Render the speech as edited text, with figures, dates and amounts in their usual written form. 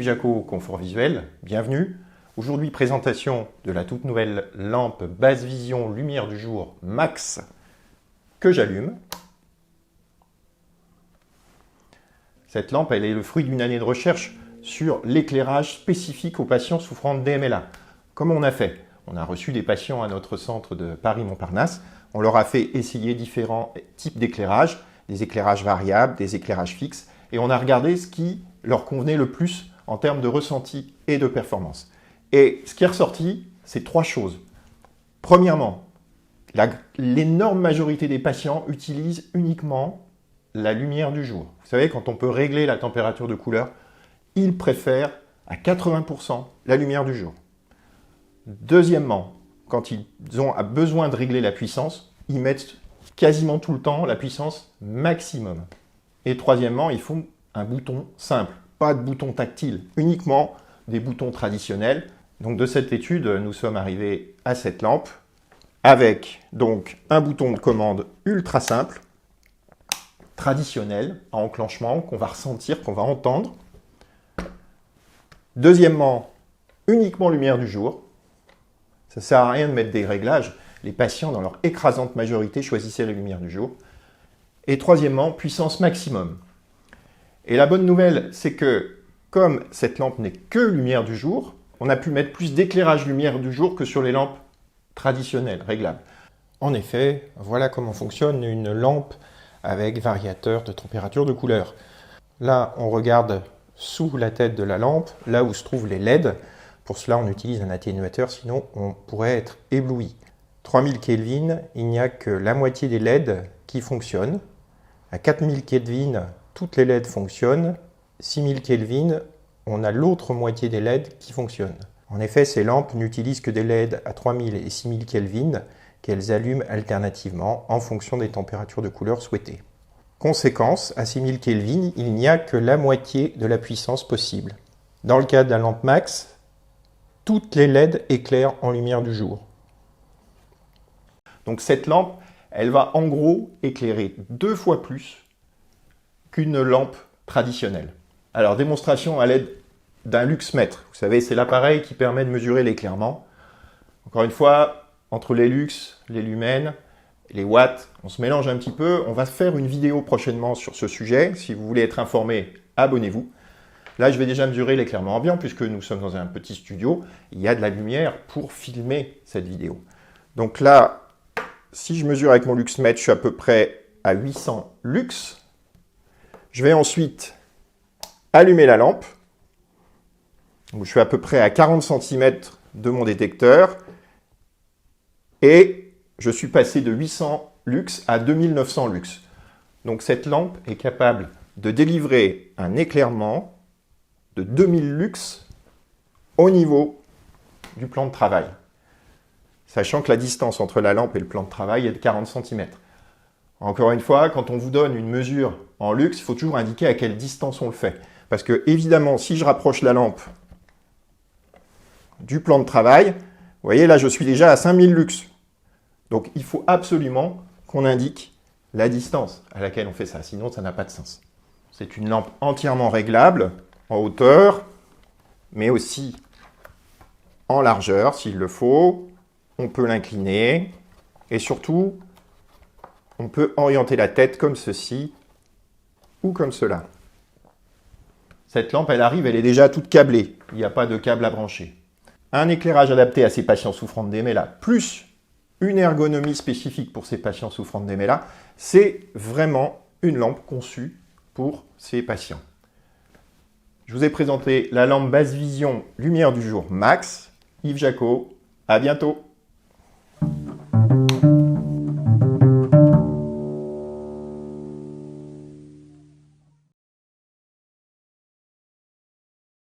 Jaco, confort visuel, bienvenue. Aujourd'hui, présentation de la toute nouvelle lampe basse vision lumière du jour Max que j'allume. Cette lampe, elle est le fruit d'une année de recherche sur l'éclairage spécifique aux patients souffrant de DMLA. Comment on a fait? On a reçu des patients à notre centre de Paris-Montparnasse. On leur a fait essayer différents types d'éclairage, des éclairages variables, des éclairages fixes, et on a regardé ce qui leur convenait le plus en termes de ressenti et de performance. Et ce qui est ressorti, c'est trois choses. Premièrement, l'énorme majorité des patients utilisent uniquement la lumière du jour. Vous savez, quand on peut régler la température de couleur, ils préfèrent à 80% la lumière du jour. Deuxièmement, quand ils ont besoin de régler la puissance, ils mettent quasiment tout le temps la puissance maximum. Et troisièmement, ils font un bouton simple, pas de bouton tactile, uniquement des boutons traditionnels. Donc de cette étude, nous sommes arrivés à cette lampe avec donc un bouton de commande ultra simple, traditionnel, à enclenchement, qu'on va ressentir, qu'on va entendre. Deuxièmement, uniquement lumière du jour. Ça ne sert à rien de mettre des réglages. Les patients, dans leur écrasante majorité, choisissaient la lumière du jour. Et troisièmement, puissance maximum. Et la bonne nouvelle, c'est que comme cette lampe n'est que lumière du jour, on a pu mettre plus d'éclairage lumière du jour que sur les lampes traditionnelles, réglables. En effet, voilà comment fonctionne une lampe avec variateur de température de couleur. Là, on regarde sous la tête de la lampe, là où se trouvent les LED. Pour cela, on utilise un atténuateur, sinon on pourrait être ébloui. 3000 Kelvin, il n'y a que la moitié des LED qui fonctionnent. À 4000 Kelvin, toutes les LED fonctionnent. 6000 Kelvin, on a l'autre moitié des LED qui fonctionnent. En effet, ces lampes n'utilisent que des LED à 3000 et 6000 Kelvin qu'elles allument alternativement en fonction des températures de couleur souhaitées. Conséquence, à 6000 Kelvin, il n'y a que la moitié de la puissance possible. Dans le cas de la lampe Max, toutes les LED éclairent en lumière du jour. Donc cette lampe, elle va en gros éclairer 2 fois plus qu'une lampe traditionnelle. Alors démonstration à l'aide d'un luxmètre. Vous savez, c'est l'appareil qui permet de mesurer l'éclairement. Encore une fois, entre les lux, les lumens, les watts, on se mélange un petit peu. On va faire une vidéo prochainement sur ce sujet. Si vous voulez être informé, abonnez-vous. Là, je vais déjà mesurer l'éclairement ambiant puisque nous sommes dans un petit studio. Il y a de la lumière pour filmer cette vidéo. Donc là, si je mesure avec mon luxmètre, je suis à peu près à 800 lux. Je vais ensuite allumer la lampe. Donc, je suis à peu près à 40 cm de mon détecteur. Et je suis passé de 800 lux à 2900 lux. Donc cette lampe est capable de délivrer un éclairement de 2000 lux au niveau du plan de travail. Sachant que la distance entre la lampe et le plan de travail est de 40 cm. Encore une fois, quand on vous donne une mesure en lux, il faut toujours indiquer à quelle distance on le fait. Parce que évidemment, si je rapproche la lampe du plan de travail, vous voyez, là, je suis déjà à 5000 lux. Donc, il faut absolument qu'on indique la distance à laquelle on fait ça. Sinon, ça n'a pas de sens. C'est une lampe entièrement réglable en hauteur, mais aussi en largeur, s'il le faut. On peut l'incliner. Et surtout, on peut orienter la tête comme ceci ou comme cela. Cette lampe, elle arrive, elle est déjà toute câblée. Il n'y a pas de câble à brancher. Un éclairage adapté à ces patients souffrant de DMLA, plus une ergonomie spécifique pour ces patients souffrant de DMLA, c'est vraiment une lampe conçue pour ces patients. Je vous ai présenté la lampe basse vision lumière du jour Max. Yves Jaco, à bientôt.